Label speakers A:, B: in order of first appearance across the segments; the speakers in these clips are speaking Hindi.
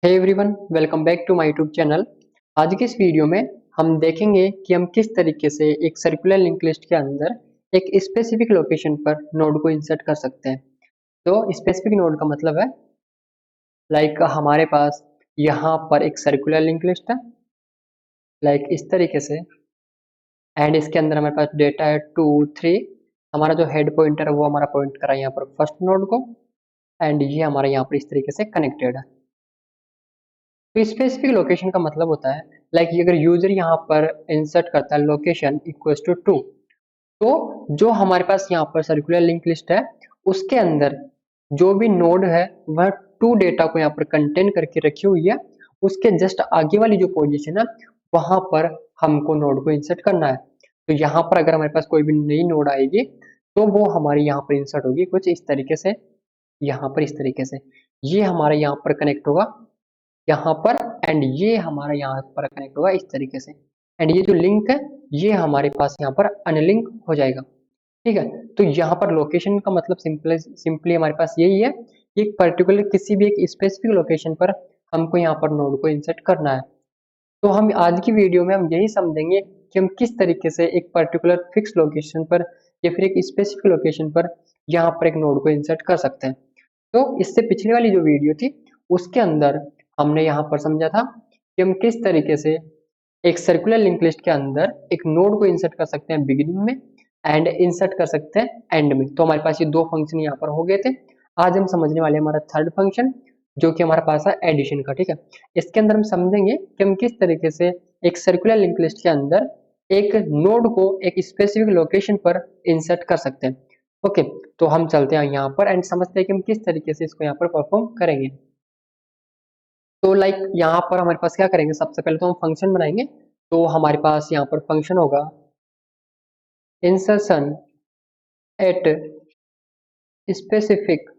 A: Hey everyone, welcome back to my YouTube channel. आज की इस वीडियो में हम देखेंगे कि हम किस तरीके से एक सर्कुलर लिंक लिस्ट के अंदर एक स्पेसिफिक लोकेशन पर नोड को इंसर्ट कर सकते हैं। तो स्पेसिफिक नोड का मतलब है लाइक हमारे पास यहाँ पर एक सर्कुलर लिंक लिस्ट है लाइक इस तरीके से, एंड इसके अंदर हमारे पास डेटा है 2 3। हमारा जो हेड पॉइंटर है वो हमारा पॉइंट करा है यहाँ पर फर्स्ट नोड को, एंड ये हमारा यहाँ पर इस तरीके से कनेक्टेड है। तो स्पेसिफिक लोकेशन का मतलब होता है लाइक अगर यूजर यहाँ पर इंसर्ट करता है लोकेशन इक्वल्स टू 2, तो जो हमारे पास यहाँ पर सर्कुलर लिंक लिस्ट है उसके अंदर जो भी नोड है वह 2 डेटा को यहाँ पर कंटेन करके रखी हुई है। उसके जस्ट आगे वाली जो पोजीशन है वहां पर हमको नोड को इंसर्ट करना है। तो यहाँ पर अगर हमारे पास कोई भी नई नोड आएगी तो वो हमारी यहाँ पर इंसर्ट होगी कुछ इस तरीके से, यहाँ पर इस तरीके से ये हमारे यहाँ पर कनेक्ट होगा यहाँ पर, एंड ये हमारा यहाँ पर कनेक्ट होगा इस तरीके से, एंड ये जो लिंक है ये हमारे पास यहाँ पर अनलिंक हो जाएगा। ठीक है, तो यहाँ पर लोकेशन का मतलब सिंपली हमारे पास यही है कि एक पर्टिकुलर किसी भी एक स्पेसिफिक लोकेशन पर हमको यहाँ पर नोड को इंसर्ट करना है। तो हम आज की वीडियो में हम यही समझेंगे कि हम किस तरीके से एक पर्टिकुलर फिक्स लोकेशन पर या फिर एक स्पेसिफिक लोकेशन पर यहाँ पर एक नोड को इंसर्ट कर सकते हैं। तो इससे पिछली वाली जो वीडियो थी उसके अंदर हमने यहाँ पर समझा था कि हम किस तरीके से एक सर्कुलर लिंक लिस्ट के अंदर एक नोड को इंसर्ट कर सकते हैं बिगिनिंग में, एंड इंसर्ट कर सकते हैं एंड में। तो हमारे पास ये 2 फंक्शन यहाँ पर हो गए थे। आज हम समझने वाले हैं हमारा थर्ड फंक्शन जो कि हमारे पास है एडिशन का। ठीक है, इसके अंदर हम समझेंगे कि हम किस तरीके से एक सर्कुलर लिंक लिस्ट के अंदर एक नोड को एक स्पेसिफिक लोकेशन पर इंसर्ट कर सकते हैं। ओके, तो हम चलते हैं यहाँ पर एंड समझते हैं कि हम किस तरीके से इसको यहाँ पर परफॉर्म करेंगे। तो लाइक यहाँ पर हमारे पास क्या करेंगे, सबसे पहले तो हम फंक्शन बनाएंगे। तो हमारे पास यहाँ पर फंक्शन होगा इंसर्शन एट स्पेसिफिक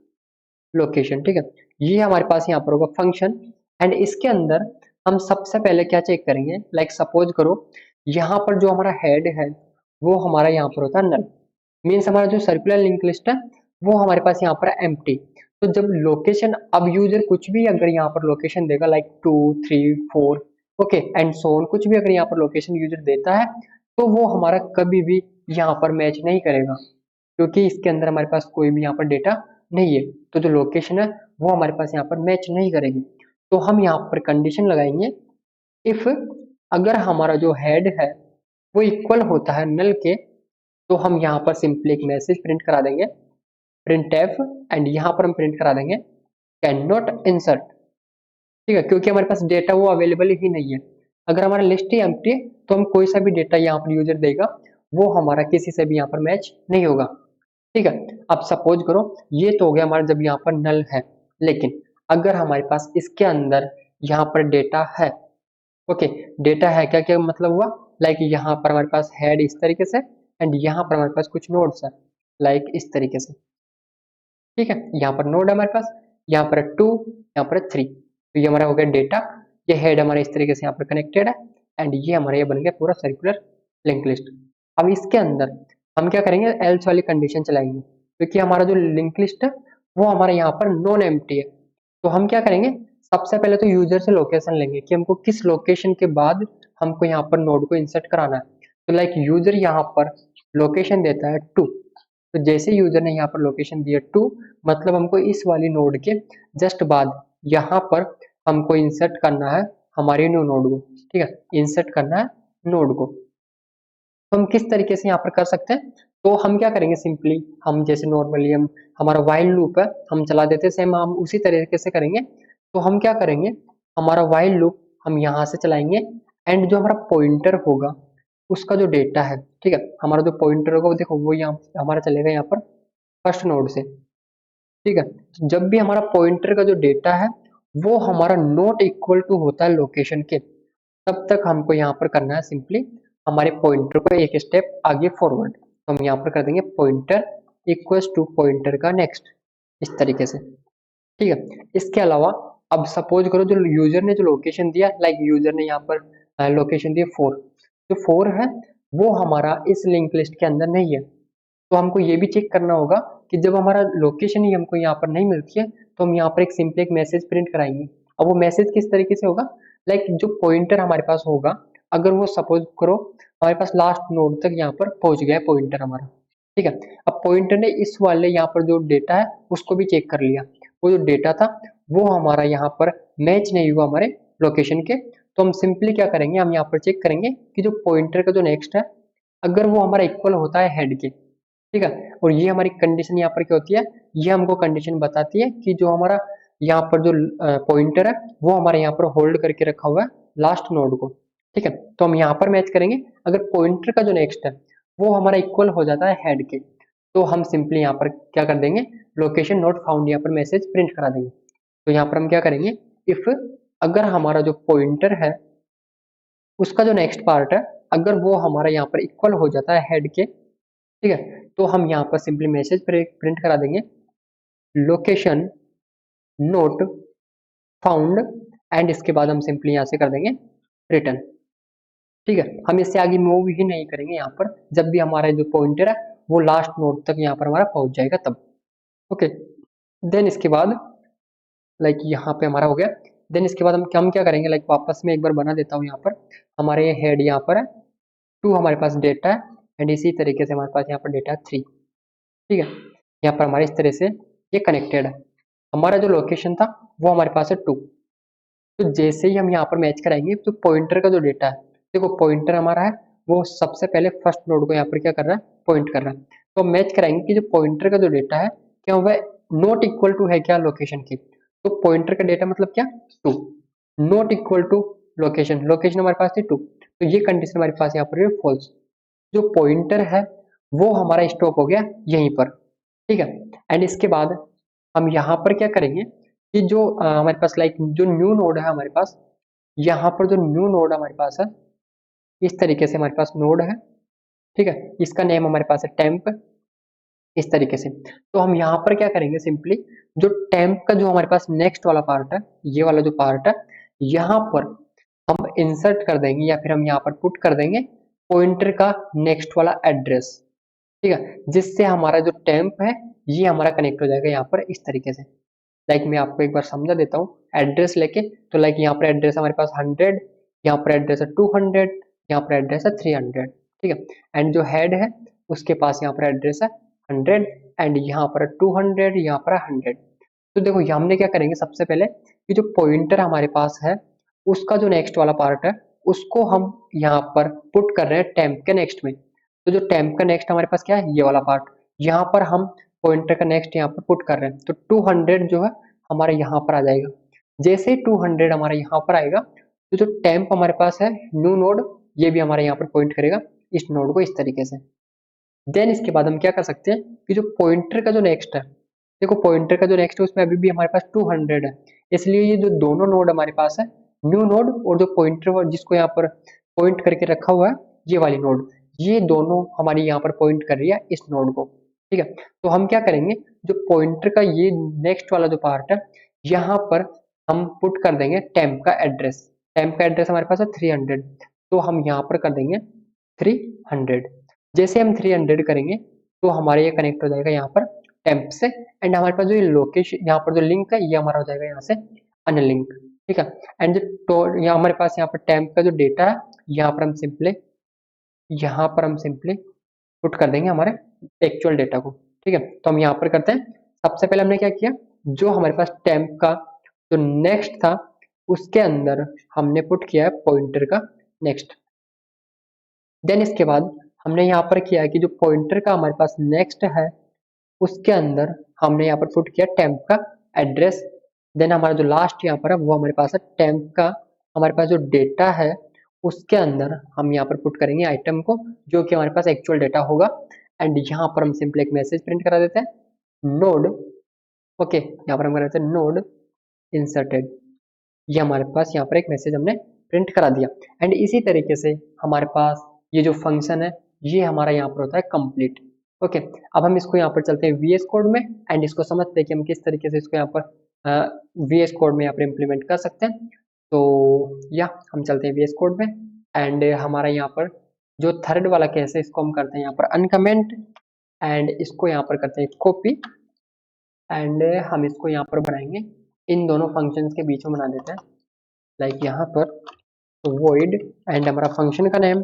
A: लोकेशन। ठीक है, ये हमारे पास यहाँ पर होगा फंक्शन, एंड इसके अंदर हम सबसे पहले क्या चेक करेंगे, लाइक सपोज करो यहाँ पर जो हमारा हेड है वो हमारा यहाँ पर होता है नल, मीन्स हमारा जो सर्कुलर लिंक लिस्ट है वो हमारे पास यहाँ पर एम्प्टी। तो जब लोकेशन, अब यूजर कुछ भी अगर यहाँ पर लोकेशन देगा like 2 3 4, okay and so on, कुछ भी अगर यहाँ पर लोकेशन यूजर देता है तो वो हमारा कभी भी यहाँ पर मैच नहीं करेगा क्योंकि इसके अंदर हमारे पास कोई भी यहाँ पर डेटा नहीं है। तो जो लोकेशन है वो हमारे पास यहाँ पर मैच नहीं करेगी। तो हम यहाँ पर कंडीशन लगाएंगे इफ अगर हमारा जो हेड है वो इक्वल होता है नल के, तो हम यहाँ पर सिंपली एक मैसेज प्रिंट करा देंगे प्रिंट एफ, एंड यहाँ पर हम प्रिंट करा देंगे कैन नॉट इंसर्ट। ठीक है, क्योंकि हमारे पास डेटा वो अवेलेबल ही नहीं है। अगर हमारा लिस्ट ही एम्प्टी है तो हम कोई सा भी डेटा यहाँ पर यूजर देगा वो हमारा किसी से भी यहाँ पर मैच नहीं होगा। ठीक है, अब सपोज करो ये तो हो गया हमारा जब यहाँ पर नल है, लेकिन अगर हमारे पास इसके अंदर यहाँ पर डेटा है, ओके डेटा है क्या क्या मतलब हुआ, लाइक यहाँ पर हमारे पास हेड इस तरीके से, एंड यहाँ पर हमारे पास कुछ नोड्स है लाइक इस तरीके से। ठीक है, यहाँ पर नोड है हमारे पास, यहाँ पर 2, यहाँ पर 3, तो ये हमारा हो गया डेटा। ये हेड हमारे इस तरीके से यहाँ पर कनेक्टेड है, एंड ये हमारा ये बन गया पूरा सर्कुलर लिंक लिस्ट। अब इसके अंदर हम क्या करेंगे, एल्स वाली कंडीशन चलाएंगे क्योंकि हमारा जो लिंक लिस्ट है वो हमारा यहाँ पर नॉन एम्प्टी है। तो हम क्या करेंगे, सबसे पहले तो यूजर से लोकेशन लेंगे कि हमको किस लोकेशन के बाद हमको यहाँ पर नोड को इंसर्ट कराना है। तो लाइक यूजर यहाँ पर लोकेशन देता है 2, तो जैसे यूजर ने यहाँ पर लोकेशन दिया 2, मतलब हमको इस वाली नोड के जस्ट बाद यहाँ पर हमको इंसर्ट करना है हमारी न्यू नोड को। ठीक है, इंसर्ट करना है नोड को। तो हम किस तरीके से यहाँ पर कर सकते हैं, तो हम क्या करेंगे, सिंपली हम जैसे नॉर्मली हम हमारा वाइल लूप है हम चला देते हैं, सेम हम उसी तरीके से करेंगे। तो हम क्या करेंगे, हमारा वाइल लूप हम यहाँ से चलाएंगे, एंड जो हमारा पॉइंटर होगा उसका जो डेटा है, ठीक है हमारा जो पॉइंटर होगा वो देखो वो यहाँ हमारा चलेगा यहाँ पर फर्स्ट नोड से। ठीक है, तो जब भी हमारा पॉइंटर का जो डेटा है वो हमारा नॉट इक्वल टू होता है लोकेशन के, तब तक हमको यहाँ पर करना है सिंपली हमारे पॉइंटर को एक स्टेप आगे फॉरवर्ड। तो हम यहाँ पर कर देंगे पॉइंटर इक्वल्स टू पॉइंटर का नेक्स्ट, इस तरीके से। ठीक है, इसके अलावा अब सपोज करो जो यूजर ने जो लोकेशन दिया, लाइक यूजर ने यहाँ पर लोकेशन दिया 4, जो 4 है वो हमारा इस लिंक लिस्ट के अंदर नहीं है। तो हमको ये भी चेक करना होगा कि जब हमारा लोकेशन ही हमको यहाँ पर नहीं मिलती है तो हम यहाँ पर एक सिंपल एक मैसेज प्रिंट कराएंगे अब वो मैसेज किस तरीके से होगा, लाइक जो पॉइंटर हमारे पास होगा, अगर वो सपोज करो हमारे पास लास्ट नोड तक यहाँ पर पहुंच गया है पॉइंटर हमारा, ठीक है। अब पॉइंटर ने इस वाले यहाँ पर जो डेटा है उसको भी चेक कर लिया, वो जो डेटा था वो हमारा यहाँ पर मैच नहीं हुआ हमारे लोकेशन के, तो हम सिंपली क्या करेंगे, हम यहाँ पर चेक करेंगे कि जो पॉइंटर का जो नेक्स्ट है अगर वो हमारा इक्वल होता है हेड के, ठीक है। और ये हमारी कंडीशन यहाँ पर क्या होती है, ये हमको कंडीशन बताती है कि जो हमारा यहाँ पर जो पॉइंटर है वो हमारे यहाँ पर होल्ड करके रखा हुआ है लास्ट नोड को, ठीक है। तो हम यहाँ पर मैच करेंगे, अगर पॉइंटर का जो नेक्स्ट है वो हमारा इक्वल हो जाता है हेड के, तो हम सिंपली यहाँ पर क्या कर देंगे, लोकेशन नॉट फाउंड यहाँ पर मैसेज प्रिंट करा देंगे। तो यहाँ पर हम क्या करेंगे, इफ अगर हमारा जो पॉइंटर है उसका जो नेक्स्ट पार्ट है अगर वो हमारा यहाँ पर इक्वल हो जाता है हेड के, ठीक है, तो हम यहाँ पर सिंपली मैसेज प्रिंट करा देंगे, लोकेशन नोट फाउंड, एंड इसके बाद हम सिंपली यहाँ से कर देंगे रिटर्न, ठीक है। हम इससे आगे मूव ही नहीं करेंगे यहाँ पर, जब भी हमारा जो पॉइंटर है वो लास्ट नोड तक यहाँ पर हमारा पहुंच जाएगा तब, ओके। देन इसके बाद लाइक यहाँ पे हमारा हो गया, देन इसके बाद हम क्या करेंगे, लाइक वापस में एक बार बना देता हूँ यहाँ पर, हमारे ये हेड यहाँ पर है 2 हमारे पास डेटा है, एंड इसी तरीके से हमारे पास यहाँ पर डेटा है 3, ठीक है। यहाँ पर हमारे इस तरह से ये कनेक्टेड है, हमारा जो लोकेशन था वो हमारे पास है 2, तो जैसे ही हम यहाँ पर मैच कराएंगे तो पॉइंटर का जो डेटा है, देखो पॉइंटर हमारा है वो सबसे पहले फर्स्ट नोड को यहाँ पर क्या कर रहा है, पॉइंट कर रहा है, तो हम मैच कराएंगे कि जो पॉइंटर का जो डेटा है क्या वह नॉट इक्वल टू है क्या लोकेशन की, तो पॉइंटर का डेटा मतलब क्या 2, not equal to location, location हमारे पास थी 2, तो ये कंडीशन हमारे पास यहाँ पर फॉल्स, जो पॉइंटर है वो हमारा स्टॉप हो गया यहीं पर, ठीक है। एंड इसके बाद हम यहाँ पर क्या करेंगे कि जो हमारे पास लाइक जो न्यू नोड है हमारे पास, यहाँ पर जो न्यू नोड हमारे पास है इस तरीके से हमारे पास नोड है, ठीक है, इसका नेम हमारे पास है टेम्प, इस तरीके से। तो हम यहाँ पर क्या करेंगे, सिंपली जो टेम्प का जो हमारे पास नेक्स्ट वाला पार्ट है, ये वाला जो पार्ट है यहाँ पर हम इंसर्ट कर देंगे या फिर हम यहाँ पर पुट कर देंगे पॉइंटर का नेक्स्ट वाला एड्रेस, ठीक है, जिससे हमारा जो टेम्प है ये हमारा कनेक्ट हो जाएगा यहाँ पर इस तरीके से। लाइक मैं आपको एक बार समझा देता हूँ एड्रेस लेके, तो लाइक यहाँ पर एड्रेस हमारे पास 100, यहाँ पर एड्रेस है 200, यहाँ पर एड्रेस है 300, ठीक है। एंड जो हेड है उसके पास यहाँ पर एड्रेस है 100, एंड यहाँ पर 200, यहाँ पर 100। तो देखो ये हमने क्या करेंगे, सबसे पहले कि जो पॉइंटर हमारे पास है उसका जो नेक्स्ट वाला पार्ट है उसको हम यहाँ पर पुट कर रहे हैं टेम्प के नेक्स्ट में, तो जो टेम्प का नेक्स्ट हमारे पास क्या है, ये वाला पार्ट, यहाँ पर हम पॉइंटर का नेक्स्ट यहाँ पर पुट कर रहे हैं, तो 200 जो है हमारे यहाँ पर आ जाएगा। जैसे ही 200 हमारे यहाँ पर आएगा तो जो टेम्प हमारे पास है न्यू नोड, ये भी हमारे यहाँ पर पॉइंट करेगा इस नोड को इस तरीके से। देन इसके बाद हम क्या कर सकते हैं कि जो पॉइंटर का जो नेक्स्ट है, देखो पॉइंटर का जो नेक्स्ट है उसमें अभी भी हमारे पास 200 है, इसलिए ये जो दोनों नोड हमारे पास है, न्यू नोड और जो पॉइंटर जिसको यहाँ पर पॉइंट करके रखा हुआ है ये वाली नोड, ये दोनों हमारी यहाँ पर पॉइंट कर रही है इस नोड को, ठीक है। तो हम क्या करेंगे, जो पॉइंटर का ये नेक्स्ट वाला जो पार्ट है यहाँ पर हम पुट कर देंगे टेम्प का एड्रेस, टेम्प का एड्रेस हमारे पास है 300, तो हम यहाँ पर कर देंगे 300। जैसे हम 300 करेंगे तो हमारे ये कनेक्ट हो जाएगा यहाँ पर टेम्प से, एंड हमारे पास जो लोकेशन यहाँ पर जो लिंक है ये हमारा हो जाएगा यहाँ से अनलिंक, ठीक है। एंड जो यहाँ हमारे पास यहाँ पर टेम्प का जो डेटा है यहाँ पर हम सिंपली पुट कर देंगे हमारे एक्चुअल डेटा को, ठीक है। तो हम यहाँ पर करते हैं, सबसे पहले हमने क्या किया, जो हमारे पास टेम्प का जो नेक्स्ट था उसके अंदर हमने पुट किया है पॉइंटर का नेक्स्ट। देन इसके बाद हमने यहाँ पर किया है कि जो पॉइंटर का हमारे पास नेक्स्ट है उसके अंदर हमने यहाँ पर पुट किया टेम्प का एड्रेस। देन हमारा जो लास्ट यहाँ पर है वो हमारे पास है टेम्प का हमारे पास जो डेटा है उसके अंदर हम यहाँ पर पुट करेंगे आइटम को जो कि हमारे पास एक्चुअल डेटा होगा, एंड यहाँ पर हम सिंपली एक मैसेज प्रिंट करा देते हैं नोड, ओके, यहाँ पर हम कर देते हैं नोड इंसर्टेड, ये हमारे पास यहाँ पर एक मैसेज हमने प्रिंट करा दिया। एंड इसी तरीके से हमारे पास ये जो फंक्शन है ये हमारा यहाँ पर होता है कंप्लीट, ओके। अब हम इसको यहाँ पर चलते हैं VS कोड में, एंड इसको समझते हैं कि हम किस तरीके से इसको यहाँ पर VS कोड में यहाँ पर इम्प्लीमेंट कर सकते हैं। तो या हम चलते हैं VS कोड में, एंड हमारा यहाँ पर जो थर्ड वाला केस है इसको हम करते हैं यहाँ पर अनकमेंट, एंड इसको यहाँ पर करते हैं कॉपी, एंड हम इसको यहाँ पर बनाएंगे इन दोनों फंक्शंस के बीच में बना देते हैं, लाइक यहाँ पर void एंड हमारा फंक्शन का नेम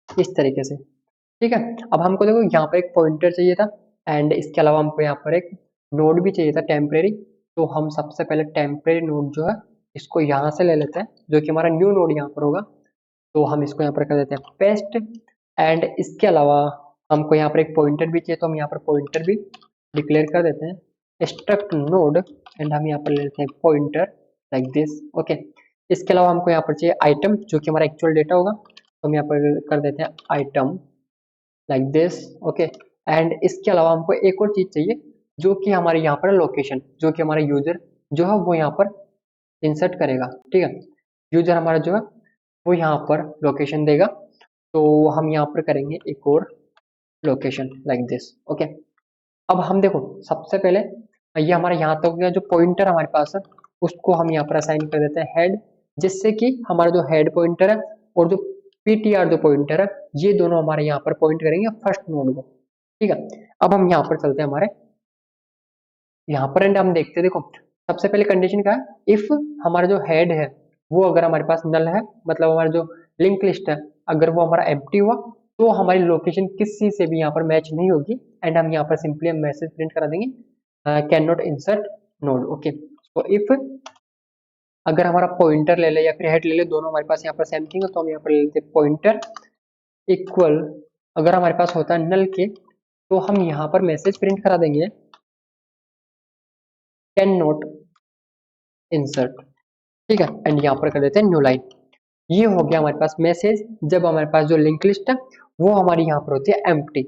A: इस तरीके से। ठीक है, अब हमको देखो यहाँ पर एक पॉइंटर चाहिए था एंड इसके अलावा हमको यहाँ पर एक नोड भी चाहिए था टेम्परेरी। तो हम सबसे पहले टेम्परेरी नोड जो है इसको यहाँ से ले लेते हैं, जो कि हमारा न्यू नोड यहाँ पर होगा। तो हम इसको यहाँ पर कर देते हैं पेस्ट एंड इसके अलावा हमको यहाँ पर एक पॉइंटर भी चाहिए, तो हम यहाँ पर पॉइंटर भी डिक्लेयर कर देते हैं स्ट्रक्ट नोड एंड हम यहाँ पर ले लेते हैं पॉइंटर लाइक दिस। ओके, इसके अलावा हमको यहाँ पर चाहिए आइटम जो कि हमारा एक्चुअल डेटा होगा, तो हम यहाँ पर कर देते हैं item like this. Okay, and इसके अलावा हमको एक और चीज चाहिए जो कि हमारे यहाँ पर लोकेशन, जो कि हमारा यूजर जो है वो यहाँ पर इंसर्ट करेगा। ठीक है, यूजर हमारा जो है वो यहाँ पर लोकेशन देगा, तो हम यहाँ पर करेंगे एक और लोकेशन लाइक दिस। ओके, अब हम देखो सबसे पहले ये हमारा यहाँ तक हो गया, जो पॉइंटर हमारे पास है उसको हम यहाँ पर असाइन कर देते हैं हेड, जिससे कि हमारा जो हेड पॉइंटर है और जो पीटीआर जो पॉइंटर है ये दोनों हमारे यहाँ पर पॉइंट करेंगे फर्स्ट नोड को। ठीक है, अब हम यहाँ पर चलते हैं हमारे यहाँ पर एंड हम देखते हैं, देखो सबसे पहले कंडीशन क्या है, इफ हमारा जो हेड है वो अगर हमारे पास नल है, मतलब हमारा जो लिंक लिस्ट है अगर वो हमारा एम्प्टी हुआ तो हमारी लोकेशन किसी से भी यहाँ पर मैच नहीं होगी एंड हम यहाँ पर सिंपली हम मैसेज प्रिंट करा देंगे can not insert node. Okay, तो इफ अगर हमारा पॉइंटर ले ले या फिर हेड ले ले, दोनों हमारे पास यहाँ पर सेम थिंग है, तो हम यहाँ पर ले लेते हैं पॉइंटर इक्वल, अगर हमारे पास होता है नल के तो हम यहाँ पर मैसेज प्रिंट करा देंगे कैन नॉट इंसर्ट। ठीक है, एंड यहाँ पर कर देते हैं न्यू लाइन। ये हो गया हमारे पास मैसेज जब हमारे पास जो लिंक लिस्ट है वो हमारी यहाँ पर होती है एम्प्टी।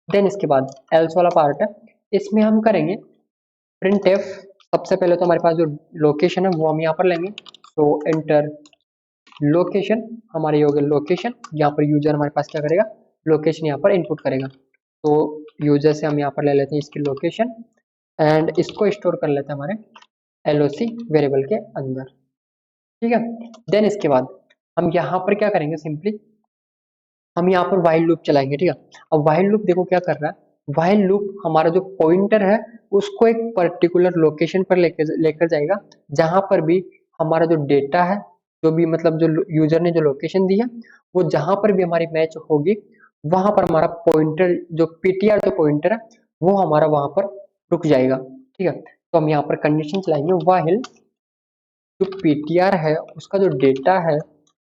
A: देन इसके बाद एल्स वाला पार्ट है, इसमें हम करेंगे प्रिंट एफ। सबसे पहले तो हमारे पास जो लोकेशन है वो हम यहाँ पर लेंगे, तो एंटर लोकेशन, हमारे हो गया लोकेशन, यहाँ पर यूजर हमारे पास क्या करेगा लोकेशन यहाँ पर इनपुट करेगा। तो यूजर से हम यहाँ पर ले लेते हैं इसकी लोकेशन एंड इसको स्टोर कर लेते हैं हमारे एलओसी वेरिएबल के अंदर। ठीक है, देन इसके बाद हम यहाँ पर क्या करेंगे, सिंपली हम यहाँ पर व्हाइल लूप चलाएंगे। ठीक है, अब व्हाइल लूप देखो क्या कर रहा है, व्हाइल लूप हमारा जो पॉइंटर है उसको एक पर्टिकुलर लोकेशन पर लेकर जाएगा जहां पर भी हमारा जो डेटा है, जो भी मतलब जो यूजर ने जो लोकेशन दी है वो जहां पर भी हमारी मैच होगी वहां पर हमारा पॉइंटर जो पीटीआर जो पॉइंटर है वो हमारा वहां पर रुक जाएगा। ठीक है, तो हम यहाँ पर कंडीशन चलाएंगे व्हाइल जो पीटीआर है उसका जो डेटा है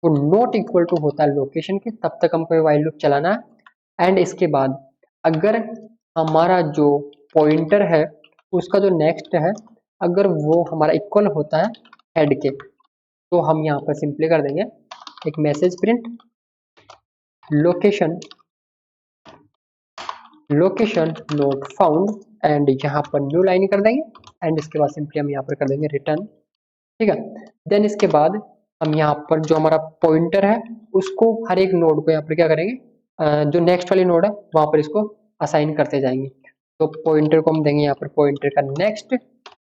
A: वो नॉट इक्वल टू होता है लोकेशन के, तब तक हमको व्हाइल लूप चलाना है। एंड इसके बाद अगर हमारा जो पॉइंटर है उसका जो नेक्स्ट है अगर वो हमारा इक्वल होता है हेड के, तो हम यहाँ पर सिंपली कर देंगे एक message print location location not found and यहाँ पर न्यू लाइन कर देंगे एंड इसके बाद सिंपली हम यहाँ पर कर देंगे रिटर्न। ठीक है, देन इसके बाद हम यहाँ पर जो हमारा पॉइंटर है उसको हर एक नोड को यहाँ पर क्या करेंगे, जो नेक्स्ट वाली नोड है वहां पर इसको असाइन करते जाएंगे। तो पॉइंटर को हम देंगे यहाँ पर पॉइंटर का नेक्स्ट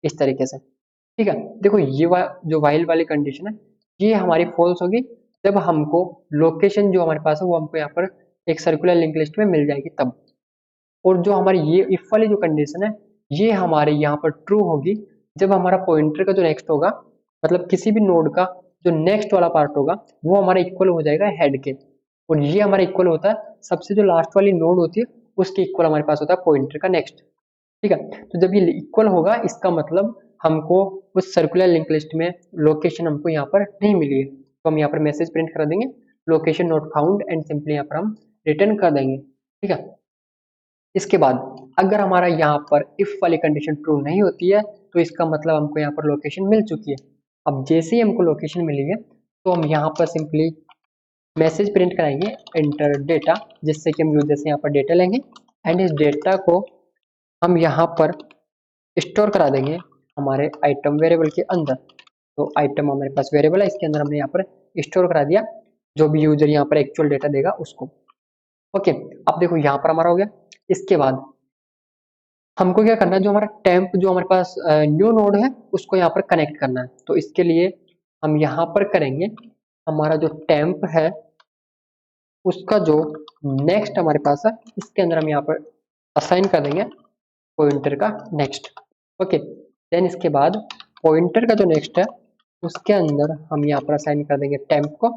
A: इस तरीके से। ठीक है, देखो ये जो वाइल वाली कंडीशन है ये हमारी फॉल्स होगी जब हमको लोकेशन जो हमारे पास है वो हमको यहाँ पर एक सर्कुलर लिंक लिस्ट में मिल जाएगी तब। और जो हमारी ये इफ वाली जो कंडीशन है ये हमारे यहाँ पर ट्रू होगी जब हमारा पॉइंटर का जो नेक्स्ट होगा, मतलब किसी भी नोड का जो नेक्स्ट वाला पार्ट होगा वो हमारा इक्वल हो जाएगा हेड के, और ये हमारा इक्वल होता है सबसे जो लास्ट वाली नोड होती है उसके इक्वल हमारे पास होता है पॉइंटर का नेक्स्ट। ठीक है, तो जब ये इक्वल होगा इसका मतलब हमको उस सर्कुलर लिंक लिस्ट में लोकेशन हमको यहाँ पर नहीं मिली है, तो हम यहाँ पर मैसेज प्रिंट कर देंगे location not found and simply यहाँ पर हम रिटर्न कर देंगे। ठीक है, इसके बाद अगर हमारा यहाँ पर इफ वाली कंडीशन ट्रू नहीं होती है तो इसका मतलब हमको यहाँ पर लोकेशन मिल चुकी है। अब जैसे ही हमको लोकेशन मिली है तो हम यहाँ पर सिंपली मैसेज प्रिंट कराएंगे एंटर डेटा, जिससे कि हम यूजर से यहाँ पर डेटा लेंगे एंड इस डेटा को हम यहाँ पर स्टोर करा देंगे हमारे आइटम वेरिएबल के अंदर। तो आइटम हमारे पास वेरिएबल है, इसके अंदर हमने यहाँ पर स्टोर करा दिया जो भी यूजर यहाँ पर एक्चुअल डेटा देगा उसको। ओके, अब देखो यहाँ पर हमारा हो गया। इसके बाद हमको क्या करना है, जो हमारा टेम्प जो हमारे पास न्यू नोड है उसको यहाँ पर कनेक्ट करना है। तो इसके लिए हम यहाँ पर करेंगे हमारा जो टेम्प है उसका जो नेक्स्ट हमारे पास है इसके अंदर हम यहाँ पर असाइन कर देंगे पॉइंटर का नेक्स्ट। ओके, देन इसके बाद पॉइंटर का जो नेक्स्ट है उसके अंदर हम यहाँ पर असाइन कर देंगे टेम्प को।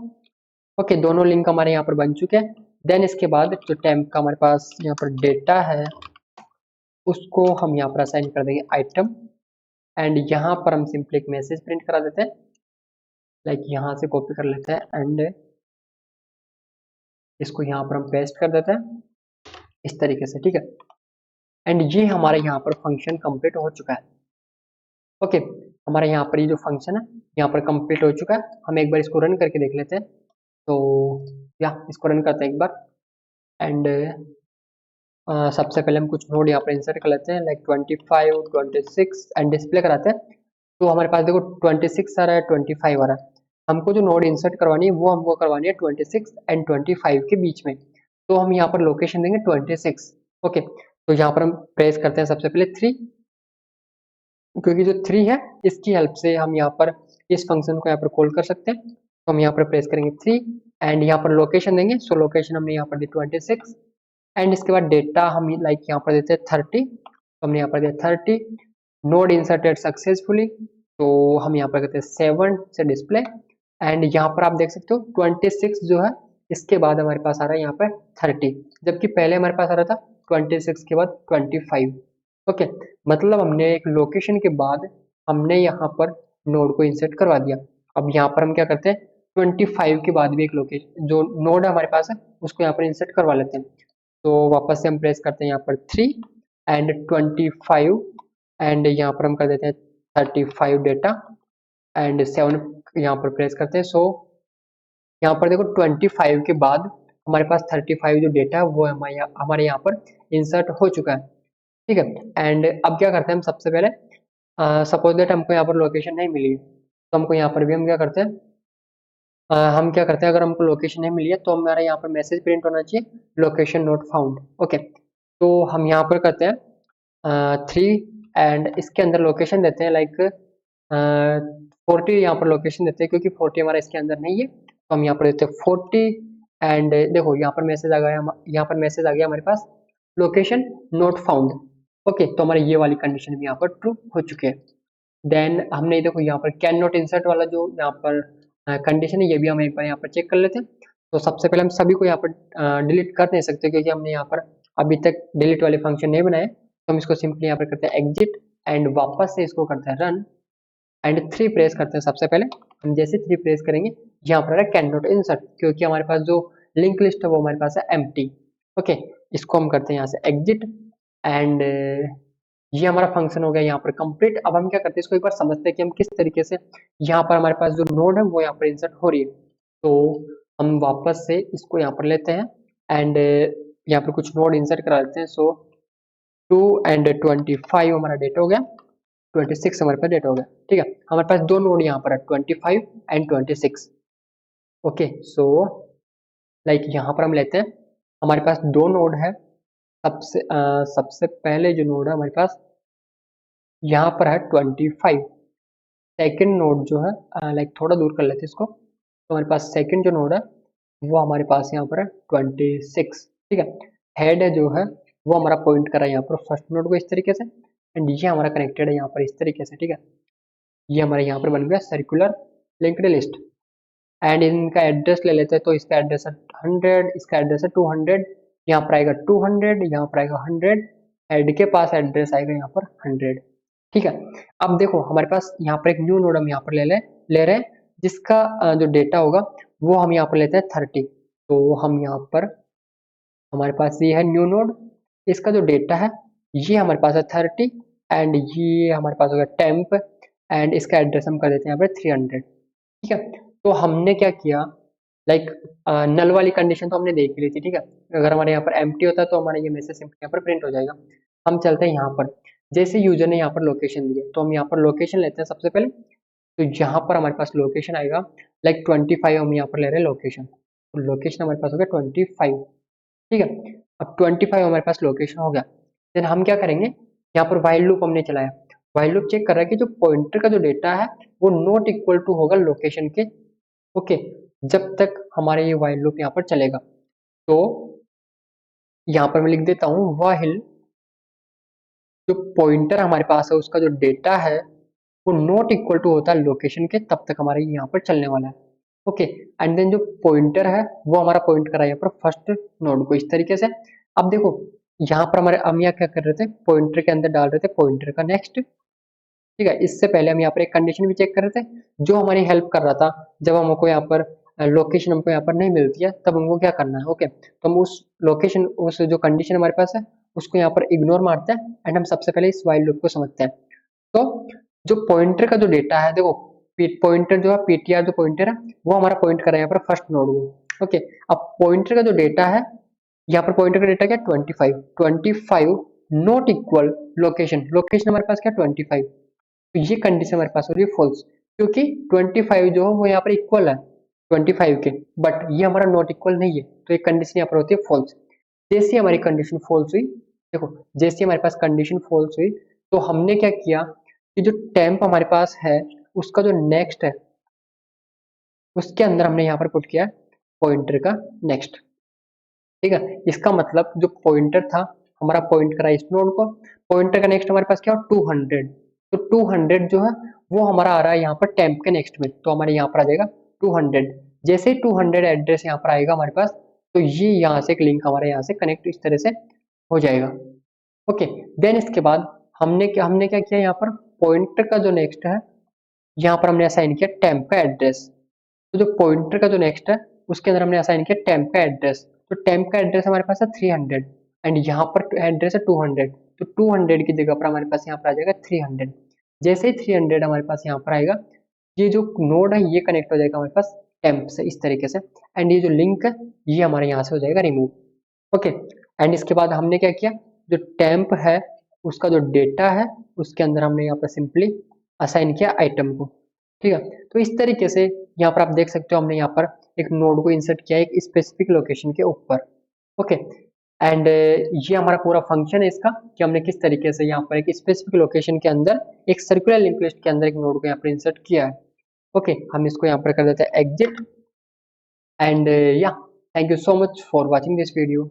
A: ओके, दोनों लिंक हमारे यहाँ पर बन चुके हैं। देन इसके बाद जो टेम्प का हमारे पास यहाँ पर डेटा है उसको हम यहाँ पर असाइन कर देंगे आइटम, एंड यहाँ पर हम सिंपली एक मैसेज प्रिंट करा देते हैं। लाइक यहाँ से कॉपी कर लेते हैं एंड इसको यहाँ पर हम पेस्ट कर देते हैं इस तरीके से, ठीक है। एंड ये हमारे यहाँ पर फंक्शन कंप्लीट हो चुका है। ओके, हमारे यहाँ पर ये जो फंक्शन है यहाँ पर कंप्लीट हो चुका है। हम एक बार इसको रन करके देख लेते हैं। तो या इसको रन करते हैं एक बार एंड सबसे पहले हम कुछ नोड यहाँ पर इंसर्ट कर लेते हैं लाइक 25, 26 एंड डिस्प्ले कराते हैं। तो हमारे पास देखो 26 आ रहा है, 25 आ रहा है। हमको जो नोड इंसर्ट करवानी है वो हमको करवानी है 26 एंड 25 के बीच में। तो हम यहाँ पर लोकेशन देंगे 26। ओके, तो यहाँ पर हम प्रेस करते हैं सबसे पहले 3, क्योंकि जो 3 है इसकी हेल्प से हम यहाँ पर इस फंक्शन को यहाँ पर कॉल कर सकते हैं। तो हम यहाँ पर प्रेस करेंगे 3 एंड यहाँ पर लोकेशन देंगे। सो लोकेशन हमने यहाँ पर दी 26 एंड इसके बाद डेटा हम लाइक यहाँ पर देते हैं 30। तो हमने यहाँ पर दिया 30। नोड इंसर्टेड सक्सेसफुली, तो हम यहाँ पर करते हैं 7 से डिस्प्ले एंड यहाँ पर आप देख सकते हो 26 जो है इसके बाद हमारे पास आ रहा है यहाँ पर 30, जबकि पहले हमारे पास आ रहा था 26 के बाद 25। ओके, मतलब हमने एक लोकेशन के बाद हमने यहाँ पर नोड को इंसर्ट करवा दिया। अब यहाँ पर हम क्या करते हैं 25 के बाद भी एक लोकेशन जो नोड हमारे पास है उसको यहाँ पर इंसर्ट करवा लेते हैं। तो वापस से हम प्रेस करते हैं यहाँ पर 3 एंड 25 एंड यहाँ पर हम कर देते हैं 35 डेटा एंड 7 यहाँ पर प्रेस करते हैं। सो यहाँ पर देखो 25 के बाद हमारे पास 35 जो डेटा है वो हमारे यहाँ पर इंसर्ट हो चुका है, ठीक है। एंड अब क्या करते हैं हम सबसे पहले सपोज दैट हमको यहाँ पर लोकेशन नहीं मिली तो हमको यहाँ पर भी हम क्या करते हैं हम क्या करते हैं अगर हमको लोकेशन नहीं मिली है तो हमारे यहाँ पर मैसेज प्रिंट होना चाहिए लोकेशन नॉट फाउंड। ओके, तो हम यहाँ पर करते हैं 3 एंड इसके अंदर लोकेशन देते हैं लाइक 40 यहाँ पर लोकेशन देते हैं क्योंकि 40 हमारा इसके अंदर नहीं है। तो हम यहाँ पर देते हैं 40 एंड देखो यहाँ पर मैसेज आ गया, यहाँ पर मैसेज आ गया हमारे पास लोकेशन नॉट फाउंड। ओके, तो हमारी ये वाली कंडीशन भी यहाँ पर ट्रू हो चुकी है। देन हमने देखो यहाँ पर कैन नॉट इंसर्ट वाला जो यहाँ पर कंडीशन है ये भी हम एक बार यहाँ पर चेक कर लेते हैं। तो सबसे पहले हम सभी को यहाँ पर डिलीट कर नहीं सकते क्योंकि हमने यहाँ पर अभी तक डिलीट वाले फंक्शन नहीं बनाए। तो हम इसको सिंपली यहाँ पर करते हैं एग्जिट एंड वापस से इसको करते हैं रन एंड 3 प्रेस करते हैं। सबसे पहले हम जैसे 3 प्रेस करेंगे यहाँ पर है कैन नॉट इंसर्ट क्योंकि हमारे पास जो लिंक लिस्ट है वो हमारे पास है एम्प्टी। ओके, इसको हम करते हैं यहाँ से एग्जिट एंड ये हमारा फंक्शन हो गया यहाँ पर कंप्लीट। अब हम क्या करते हैं इसको एक बार समझते हैं कि हम किस तरीके से यहाँ पर हमारे पास जो नोड है वो यहाँ पर इंसर्ट हो रही है। तो हम वापस से इसको यहाँ पर लेते हैं एंड यहाँ पर कुछ नोड इंसर्ट करा लेते हैं। सो 2 एंड 25 हमारा डेटा हो गया, 26 हमारे पास डेटा हो गया, ठीक है। हमारे पास दो नोड यहाँ पर है 25 एंड 26। ओके, सो लाइक यहाँ पर हम लेते हैं हमारे पास दो नोड है। सबसे पहले जो नोड है हमारे पास यहाँ पर है 25। सेकंड नोड जो है लाइक थोड़ा दूर कर लेते हैं इसको। तो हमारे पास सेकंड जो नोड है वो हमारे पास यहाँ पर है 26, ठीक है। हेड है जो है वो हमारा पॉइंट कर रहा है यहाँ पर फर्स्ट नोड को इस तरीके से एंड ये हमारा कनेक्टेड है यहाँ पर इस तरीके से, ठीक है। ये हमारे यहाँ पर बन गया सर्कुलर लिंक्ड लिस्ट एंड इनका एड्रेस ले लेते हैं। तो इसका एड्रेस है 100, इसका एड्रेस है 200, यहाँ पर आएगा 200, यहाँ पर आएगा 100, हेड के पास एड्रेस आएगा यहाँ पर 100, ठीक है। अब देखो हमारे पास यहाँ पर एक न्यू नोड हम यहाँ पर ले रहे हैं जिसका जो डेटा होगा वो हम यहाँ पर लेते हैं 30। तो हम यहाँ पर हमारे पास ये है न्यू नोड, इसका जो डेटा है ये हमारे पास है 30 एंड ये हमारे पास होगा टेम्प एंड इसका एड्रेस हम कर देते हैं यहाँ पर 300, ठीक है। तो हमने क्या किया लाइक नल वाली कंडीशन तो हमने देख ली थी, ठीक है। अगर हमारे यहाँ पर एम्प्टी होता तो हमारा ये मैसेज सिंपली यहाँ पर प्रिंट हो जाएगा। हम चलते हैं यहाँ पर, जैसे यूजर ने यहाँ पर लोकेशन दी है तो हम यहाँ पर लोकेशन लेते हैं सबसे पहले। तो यहाँ पर हमारे पास लोकेशन आएगा लाइक 25 हम यहाँ पर ले रहे हैं लोकेशन। तो लोकेशन हमारे पास हो गया 25, ठीक है। अब 25 हमारे पास लोकेशन हो गया। देन हम क्या करेंगे यहाँ पर व्हाइल लूप हमने चलाया। व्हाइल लूप चेक कर रहा है कि जो पॉइंटर का जो डेटा है वो नॉट इक्वल टू होगा लोकेशन के। ओके, जब तक हमारा ये व्हाइल लूप यहाँ पर चलेगा। तो यहाँ पर मैं लिख देता हूँ व्हाइल जो पॉइंटर हमारे पास है उसका जो डेटा है वो नॉट इक्वल टू होता है लोकेशन के, तब तक हमारे यहाँ पर चलने वाला है। ओके, एंड देन जो पॉइंटर है वो हमारा पॉइंट कर रहा है यहाँ पर फर्स्ट नोड को, इस तरीके से। अब देखो यहाँ पर हमारे हम यहाँ क्या कर रहे थे, पॉइंटर के अंदर डाल रहे थे पॉइंटर का नेक्स्ट, ठीक है। इससे पहले हम यहाँ पर एक कंडीशन भी चेक कर रहे थे जो हमारी हेल्प कर रहा था जब हमको यहाँ पर लोकेशन हमको यहाँ पर नहीं मिलती है तब हमको क्या करना है। ओके, तो हम उस लोकेशन, उस जो कंडीशन हमारे पास है उसको यहाँ पर इग्नोर मारते हैं एंड हम सबसे पहले इस वाइल लूप को समझते हैं। तो जो पॉइंटर का जो डेटा है, देखो पॉइंटर जो है पीटीआर जो पॉइंटर है वो हमारा पॉइंट कर रहा है यहाँ पर फर्स्ट नोड को। ओके, अब पॉइंटर का जो डेटा है, यहाँ पर पॉइंटर का डेटा क्या, 25 25 नॉट इक्वल लोकेशन, लोकेशन हमारे पास क्या 25, तो ये कंडीशन हमारे पास हो रही है फॉल्स, क्योंकि 25 जो है वो यहाँ पर इक्वल है 25 के, बट ये हमारा नॉट इक्वल नहीं है, तो ये कंडीशन यहाँ पर होती है फॉल्स। जैसे हमारी कंडीशन फॉल्स हुई, देखो जैसे हमारे पास कंडीशन फॉल्स हुई तो हमने क्या किया कि जो टेम्प हमारे पास है उसका जो नेक्स्ट है उसके अंदर हमने यहाँ पर पुट किया पॉइंटर का नेक्स्ट, ठीक है। इसका मतलब जो पॉइंटर था हमारा पॉइंट करा इस नोड को, पॉइंटर का नेक्स्ट हमारे पास क्या हो 200, तो 200 जो है वो हमारा आ रहा है यहाँ पर टेम्प के नेक्स्ट में, तो हमारे यहाँ पर आ जाएगा 200। जैसे ही 200 एड्रेस यहाँ पर आएगा हमारे पास, तो ये यहाँ से एक लिंक हमारे यहाँ से कनेक्ट इस तरह से हो जाएगा। ओके, देन इसके बाद हमने क्या किया, यहाँ पर पॉइंटर का जो नेक्स्ट है यहाँ पर हमने असाइन किया टेम्प का एड्रेस, तो जो पॉइंटर का जो नेक्स्ट है उसके अंदर हमने असाइन किया टेम्प का एड्रेस, तो टेम्प का एड्रेस हमारे पास है 300 एंड यहाँ पर एड्रेस है 200, तो 200 की जगह पर हमारे पास यहाँ पर आ जाएगा 300। जैसे ही 300 हमारे पास यहाँ पर आएगा, ये जो नोड है ये कनेक्ट हो जाएगा हमारे पास टेम्प से इस तरीके से, एंड ये जो लिंक है ये हमारे यहाँ से हो जाएगा रिमूव। ओके, एंड इसके बाद हमने क्या किया, जो टेम्प है उसका जो डेटा है उसके अंदर हमने यहाँ पर सिंपली असाइन किया आइटम को, ठीक है। तो इस तरीके से यहाँ पर आप देख सकते हो हमने यहाँ पर एक नोड को इंसर्ट किया एक स्पेसिफिक लोकेशन के ऊपर। ओके, एंड ये हमारा पूरा फंक्शन है इसका कि हमने किस तरीके से यहाँ पर एक स्पेसिफिक लोकेशन के अंदर एक सर्कुलर लिंक लिस्ट के अंदर एक नोड को यहाँ पर इंसर्ट किया है। ओके, हम इसको यहाँ पर कर देते हैं एग्जिट, एंड या thank you so much for watching this video.